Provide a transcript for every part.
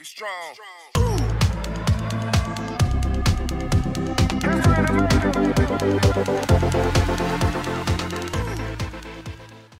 Yo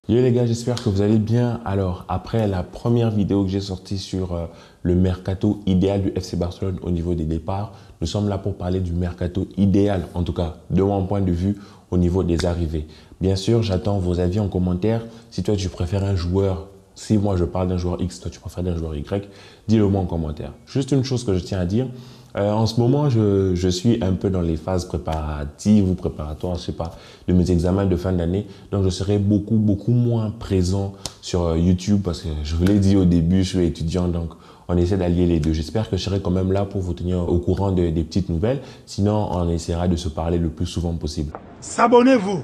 les gars, j'espère que vous allez bien. Alors, après la première vidéo que j'ai sortie sur le mercato idéal du FC Barcelone au niveau des départs, nous sommes là pour parler du mercato idéal, en tout cas de mon point de vue, au niveau des arrivées. Bien sûr, j'attends vos avis en commentaire. Si toi, tu préfères un joueur, si moi je parle d'un joueur X, toi tu préfères d'un joueur Y, dis-le moi en commentaire. Juste une chose que je tiens à dire. En ce moment, je suis un peu dans les phases préparatives ou préparatoires, je sais pas, de mes examens de fin d'année. Donc, je serai beaucoup moins présent sur YouTube parce que je vous l'ai dit au début, je suis étudiant, donc on essaie d'allier les deux. J'espère que je serai quand même là pour vous tenir au courant des petites nouvelles. Sinon, on essaiera de se parler le plus souvent possible. S'abonnez-vous!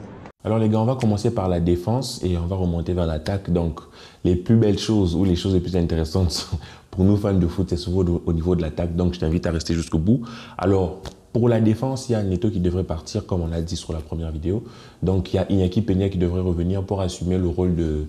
Alors les gars, on va commencer par la défense et on va remonter vers l'attaque. Donc, les plus belles choses ou les choses les plus intéressantes pour nous fans de foot, c'est souvent au niveau de l'attaque. Donc, je t'invite à rester jusqu'au bout. Alors, pour la défense, il y a Neto qui devrait partir, comme on l'a dit sur la première vidéo. Donc, il y a Iñaki Peña qui devrait revenir pour assumer le rôle de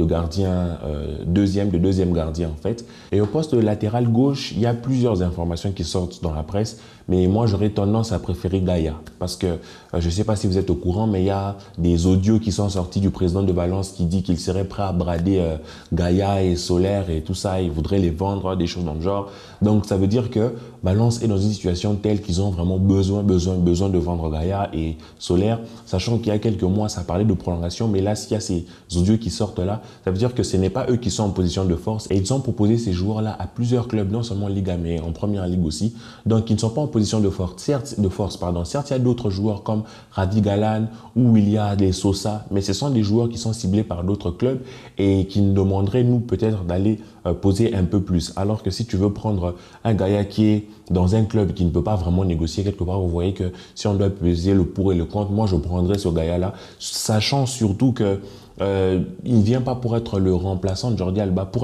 gardien, deuxième gardien en fait. Et au poste de latéral gauche, il y a plusieurs informations qui sortent dans la presse. Mais moi, j'aurais tendance à préférer Gaya. Parce que, je ne sais pas si vous êtes au courant, mais il y a des audios qui sont sortis du président de Valence qui dit qu'il serait prêt à brader Gaya et Solaire et tout ça. Il voudrait les vendre, des choses dans le genre. Donc, ça veut dire que Valence est dans une situation telle qu'ils ont vraiment besoin de vendre Gaya et Solaire. Sachant qu'il y a quelques mois, ça parlait de prolongation. Mais là, s'il y a ces audios qui sortent là, ça veut dire que ce n'est pas eux qui sont en position de force. Et ils ont proposé ces joueurs-là à plusieurs clubs, non seulement en Liga, mais en Première Ligue aussi. Donc, ils ne sont pas en position de force. Certes, il y a d'autres joueurs comme Ravi Galan ou il y a des Sosa, mais ce sont des joueurs qui sont ciblés par d'autres clubs et qui nous demanderaient, nous, peut-être d'aller poser un peu plus. Alors que si tu veux prendre un Gaya qui est dans un club qui ne peut pas vraiment négocier quelque part, vous voyez que si on doit peser le pour et le contre, moi, je prendrais ce Gaya-là, sachant surtout que il ne vient pas pour être le remplaçant de Jordi Alba, il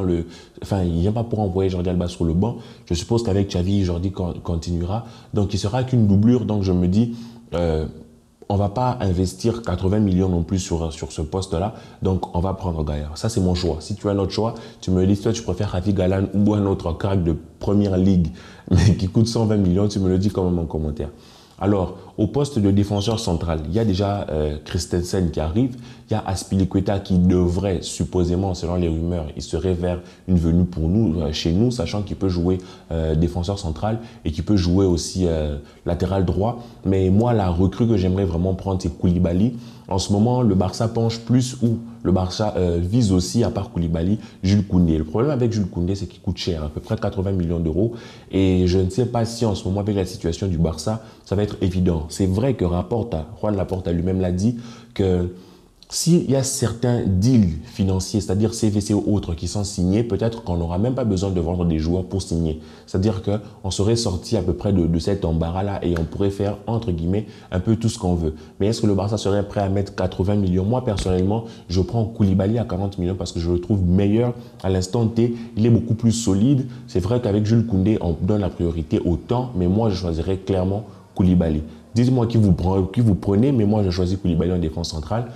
ne vient pas pour envoyer Jordi Alba sur le banc. Je suppose qu'avec Xavi, Jordi continuera. Donc, il sera qu'une doublure. Donc, je me dis, on ne va pas investir 80 millions non plus sur ce poste-là. Donc, on va prendre Gaya. Ça, c'est mon choix. Si tu as un autre choix, tu me dis, toi, tu préfères Ravi Galan ou un autre crack de Première Ligue mais qui coûte 120 millions, tu me le dis quand même en commentaire. Alors, au poste de défenseur central, il y a déjà Christensen qui arrive, il y a Azpilicueta qui devrait, supposément, selon les rumeurs, il serait vers une venue pour nous, chez nous, sachant qu'il peut jouer défenseur central et qu'il peut jouer aussi latéral droit. Mais moi, la recrue que j'aimerais vraiment prendre, c'est Koulibaly. En ce moment, le Barça penche plus ou le Barça vise aussi, à part Koulibaly, Jules Koundé. Le problème avec Jules Koundé, c'est qu'il coûte cher, à peu près 80 millions d'euros. Et je ne sais pas si en ce moment, avec la situation du Barça, ça va être évident. C'est vrai que Juan Laporta lui-même l'a dit que s'il y a certains deals financiers, c'est-à-dire CVC ou autres qui sont signés, peut-être qu'on n'aura même pas besoin de vendre des joueurs pour signer. C'est-à-dire qu'on serait sorti à peu près de cet embarras-là et on pourrait faire, entre guillemets, un peu tout ce qu'on veut. Mais est-ce que le Barça serait prêt à mettre 80 millions? Moi, personnellement, je prends Koulibaly à 40 millions parce que je le trouve meilleur à l'instant T. Il est beaucoup plus solide. C'est vrai qu'avec Jules Koundé, on donne la priorité au temps, mais moi, je choisirais clairement Koulibaly. Dites-moi qui vous prenez, mais moi, je choisis Koulibaly en défense centrale.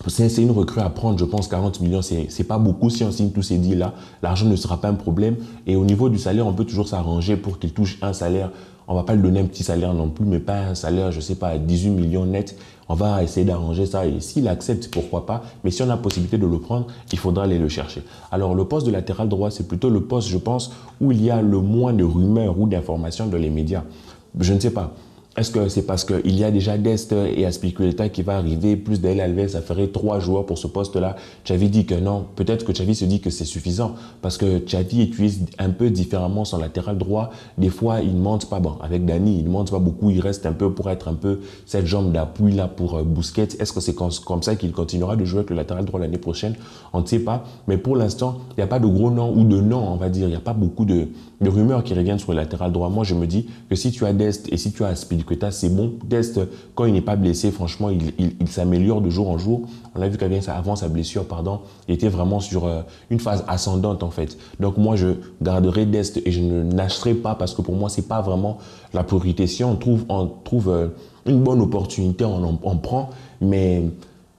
C'est une recrue à prendre, je pense 40 millions, c'est pas beaucoup. Si on signe tous ces deals-là, l'argent ne sera pas un problème. Et au niveau du salaire, on peut toujours s'arranger pour qu'il touche un salaire. On va pas lui donner un petit salaire non plus, mais pas un salaire, je sais pas, 18 millions net. On va essayer d'arranger ça et s'il accepte, pourquoi pas. Mais si on a la possibilité de le prendre, il faudra aller le chercher. Alors, le poste de latéral droit, c'est plutôt le poste, je pense, où il y a le moins de rumeurs ou d'informations dans les médias. Je ne sais pas. Est-ce que c'est parce qu'il y a déjà Dest et Azpilicueta qui va arriver, plus Daniel Alves, ça ferait 3 joueurs pour ce poste-là? Xavi dit que non. Peut-être que Xavi se dit que c'est suffisant parce que Xavi utilise un peu différemment son latéral droit. Des fois, il ne monte pas. Bon, avec Dani, il ne monte pas beaucoup. Il reste un peu pour être un peu cette jambe d'appui là pour Busquets. Est-ce que c'est comme ça qu'il continuera de jouer avec le latéral droit l'année prochaine? On ne sait pas. Mais pour l'instant, il n'y a pas de gros noms ou de noms, on va dire. Il n'y a pas beaucoup de rumeurs qui reviennent sur le latéral droit. Moi, je me dis que si tu as Dest et si tu as Azpilicueta, c'est bon. Dest, quand il n'est pas blessé, franchement, il s'améliore de jour en jour. On a vu qu'avant sa blessure, il était vraiment sur une phase ascendante en fait. Donc moi, je garderai Dest et je ne lâcherai pas parce que pour moi, c'est pas vraiment la priorité. Si on trouve une bonne opportunité, on prend. Mais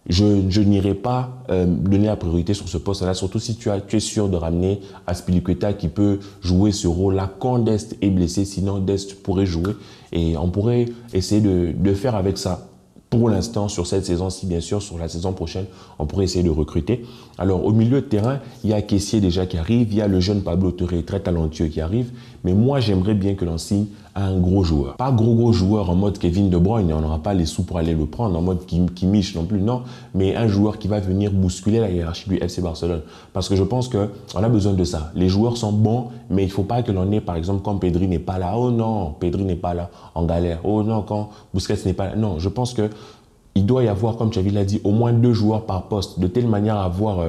je n'irai pas donner la priorité sur ce poste-là, surtout si tu es sûr de ramener Azpilicueta qui peut jouer ce rôle-là quand Dest est blessé. Sinon, Dest pourrait jouer et on pourrait essayer de faire avec ça. Pour l'instant, sur cette saison-ci, bien sûr, sur la saison prochaine, on pourrait essayer de recruter. Alors, au milieu de terrain, il y a Kessié déjà qui arrive, il y a le jeune Pablo Touré, très talentueux, qui arrive. Mais moi, j'aimerais bien que l'on signe un gros joueur. Pas gros joueur en mode Kevin De Bruyne, on n'aura pas les sous pour aller le prendre, en mode Kimmich non plus, non. Mais un joueur qui va venir bousculer la hiérarchie du FC Barcelone. Parce que je pense qu'on a besoin de ça. Les joueurs sont bons, mais il ne faut pas que l'on ait, par exemple, quand Pedri n'est pas là. Oh non, Pedri n'est pas là, en galère. Oh non, quand Busquets n'est pas là. Non, je pense que il doit y avoir, comme Xavi l'a dit, au moins 2 joueurs par poste, de telle manière à avoir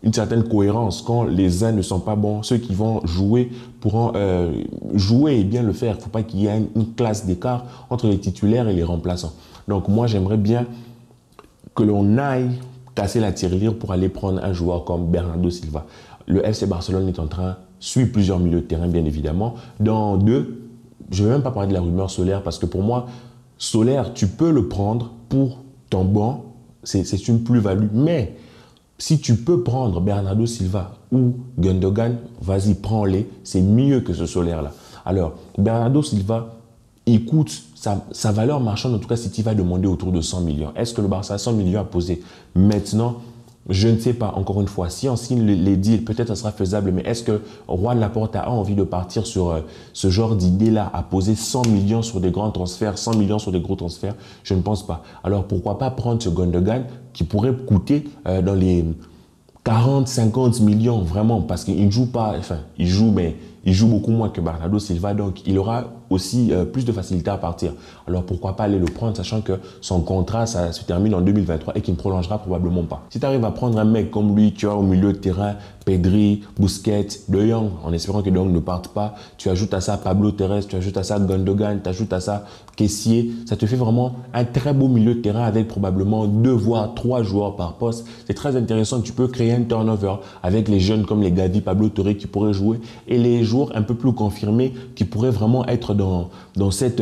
une certaine cohérence. Quand les uns ne sont pas bons, ceux qui vont jouer pourront jouer et bien le faire. Il ne faut pas qu'il y ait une classe d'écart entre les titulaires et les remplaçants. Donc moi, j'aimerais bien que l'on aille casser la tirelire pour aller prendre un joueur comme Bernardo Silva. Le FC Barcelone est en train, suit plusieurs milieux de terrain, bien évidemment. Dans 2, je ne vais même pas parler de la rumeur Solaire parce que pour moi, Solaire, tu peux le prendre pour ton banc, c'est une plus-value. Mais si tu peux prendre Bernardo Silva ou Gundogan, vas-y, prends-les. C'est mieux que ce Solaire-là. Alors, Bernardo Silva, il coûte sa valeur marchande, en tout cas, si tu vas demander autour de 100 millions. Est-ce que le Barça a 100 millions à poser maintenant? Je ne sais pas, encore une fois, si on signe les deals, peut-être ça sera faisable, mais est-ce que Juan Laporta a envie de partir sur ce genre d'idée-là, à poser 100 millions sur des grands transferts, 100 millions sur des gros transferts? Je ne pense pas. Alors pourquoi pas prendre ce Gundogan qui pourrait coûter dans les 40, 50 millions vraiment, parce qu'il ne joue pas, enfin, il joue, mais il joue beaucoup moins que Bernardo Silva, donc il aura aussi plus de facilité à partir. Alors pourquoi pas aller le prendre, sachant que son contrat, ça se termine en 2023 et qu'il ne prolongera probablement pas. Si tu arrives à prendre un mec comme lui, tu as au milieu de terrain Pedri, Busquets, De Jong, en espérant que De Jong ne parte pas, tu ajoutes à ça Pablo Torres, tu ajoutes à ça Gundogan, tu ajoutes à ça Kessié, ça te fait vraiment un très beau milieu de terrain avec probablement 2 voire 3 joueurs par poste. C'est très intéressant, tu peux créer un turnover avec les jeunes comme les Gavi, Pablo Torre qui pourraient jouer et les joueurs un peu plus confirmés qui pourraient vraiment être dans cet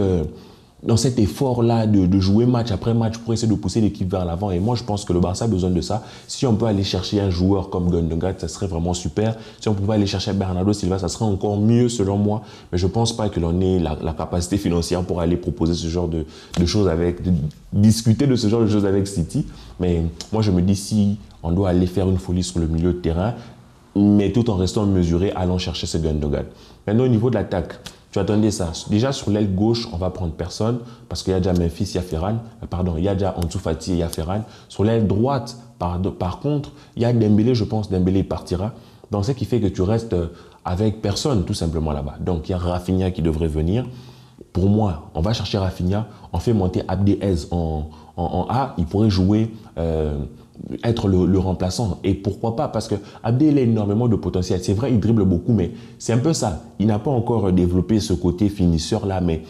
effort-là de jouer match après match pour essayer de pousser l'équipe vers l'avant. Et moi, je pense que le Barça a besoin de ça. Si on peut aller chercher un joueur comme Gundogan, ça serait vraiment super. Si on pouvait aller chercher Bernardo Silva, ça serait encore mieux selon moi. Mais je ne pense pas que l'on ait la capacité financière pour aller proposer ce genre de choses discuter de ce genre de choses avec City. Mais moi, je me dis si on doit aller faire une folie sur le milieu de terrain, mais tout en restant mesuré, allons chercher ce Gundogan. Maintenant, au niveau de l'attaque, tu attendais ça. Déjà, sur l'aile gauche, on va prendre personne parce qu'il y a déjà Memphis, il y a Ferran. Pardon, il y a déjà Ansu Fati et il y a Ferran. Sur l'aile droite, par contre, il y a Dembélé, je pense. Dembélé partira. Donc, ce qui fait que tu restes avec personne, tout simplement, là-bas. Donc, il y a Rafinha qui devrait venir. Pour moi, on va chercher Rafinha. On fait monter Abdé en A. Il pourrait jouer... être le remplaçant. Et pourquoi pas? Parce que Abdé, il a énormément de potentiel. C'est vrai, il dribble beaucoup, mais c'est un peu ça. Il n'a pas encore développé ce côté finisseur-là, mais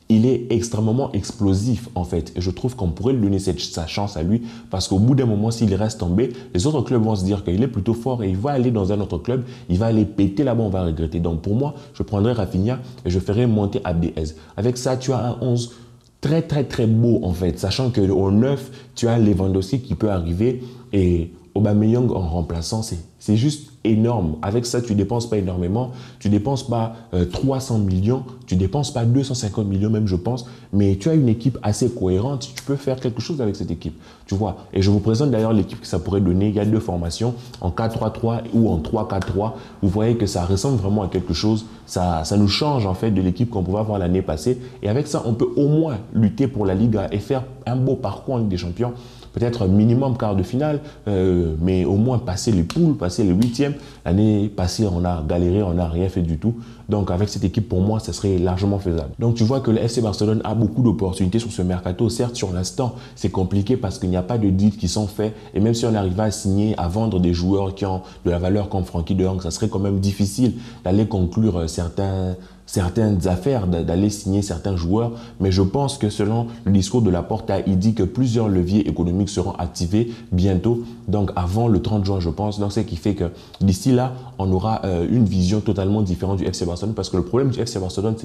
il est extrêmement explosif, en fait. Et je trouve qu'on pourrait lui donner sa chance à lui, parce qu'au bout d'un moment, s'il reste tombé, les autres clubs vont se dire qu'il est plutôt fort et il va aller dans un autre club, il va aller péter là-bas, on va regretter. Donc pour moi, je prendrais Rafinha et je ferais monter Abdé. Avec ça, tu as un 11 très beau en fait, sachant qu'au 9, tu as Lewandowski qui peut arriver et Aubameyang en remplaçant, c'est juste énorme. Avec ça, tu ne dépenses pas énormément, tu ne dépenses pas 300 millions, tu ne dépenses pas 250 millions même je pense, mais tu as une équipe assez cohérente, tu peux faire quelque chose avec cette équipe, tu vois. Et je vous présente d'ailleurs l'équipe que ça pourrait donner, il y a 2 formations, en 4-3-3 ou en 3-4-3, vous voyez que ça ressemble vraiment à quelque chose, ça nous change en fait de l'équipe qu'on pouvait avoir l'année passée, et avec ça, on peut au moins lutter pour la Liga et faire un beau parcours en Ligue des Champions, peut-être minimum quart de finale, mais au moins passer les poules, passer les 8e. L'année passée, on a galéré, on n'a rien fait du tout. Donc avec cette équipe, pour moi, ça serait largement faisable. Donc tu vois que le FC Barcelone a beaucoup d'opportunités sur ce mercato. Certes, sur l'instant, c'est compliqué parce qu'il n'y a pas de deals qui sont faits. Et même si on arrive à signer, à vendre des joueurs qui ont de la valeur comme Frenkie de Jong, ça serait quand même difficile d'aller conclure certaines affaires, d'aller signer certains joueurs. Mais je pense que selon le discours de Laporta, il dit que plusieurs leviers économiques seront activés bientôt, donc avant le 30 juin, je pense. Donc, ce qui fait que d'ici là, on aura une vision totalement différente du FC Barcelone, parce que le problème du FC Barcelone,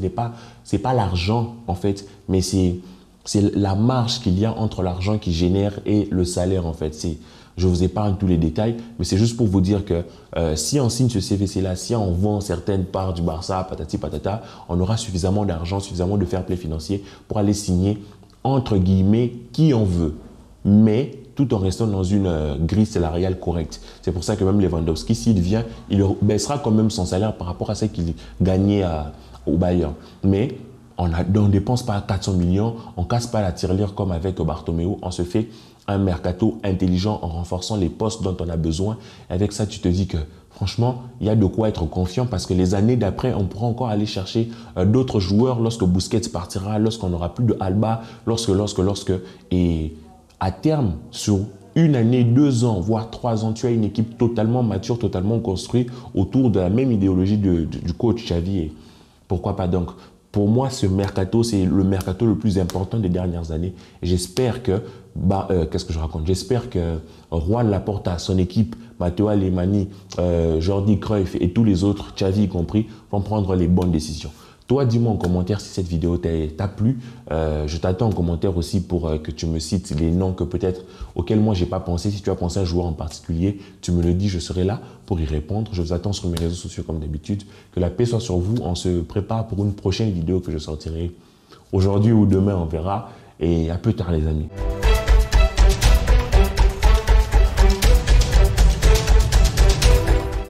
c'est pas l'argent, en fait, mais c'est c'est la marge qu'il y a entre l'argent qu'ils génèrent et le salaire en fait. Je vous épargne tous les détails, mais c'est juste pour vous dire que si on signe ce CVC-là, si on vend certaines parts du Barça, patati patata, on aura suffisamment d'argent, suffisamment de fair play financier pour aller signer, entre guillemets, qui on veut. Mais tout en restant dans une grille salariale correcte. C'est pour ça que même Lewandowski, s'il vient, il baissera quand même son salaire par rapport à ce qu'il gagnait au Bayern. Mais on ne dépense pas 400 millions, on ne casse pas la tirelire comme avec Bartomeu, on se fait un mercato intelligent en renforçant les postes dont on a besoin. Et avec ça, tu te dis que franchement, il y a de quoi être confiant parce que les années d'après, on pourra encore aller chercher d'autres joueurs lorsque Busquets partira, lorsqu'on n'aura plus de Alba, lorsque. Et à terme, sur une année, 2 ans, voire 3 ans, tu as une équipe totalement mature, totalement construite autour de la même idéologie du coach Xavi. Et pourquoi pas donc? Pour moi, ce mercato, c'est le mercato le plus important des dernières années. J'espère que, qu'est-ce que je raconte? J'espère que Juan Laporta, son équipe, Matteo Alemany, Jordi Cruyff et tous les autres, Xavi y compris, vont prendre les bonnes décisions. Toi, dis-moi en commentaire si cette vidéo t'a plu. Je t'attends en commentaire aussi pour que tu me cites les noms auxquels moi j'ai pas pensé. Si tu as pensé à un joueur en particulier, tu me le dis, je serai là pour y répondre. Je vous attends sur mes réseaux sociaux comme d'habitude. Que la paix soit sur vous. On se prépare pour une prochaine vidéo que je sortirai aujourd'hui ou demain, on verra. Et à plus tard les amis.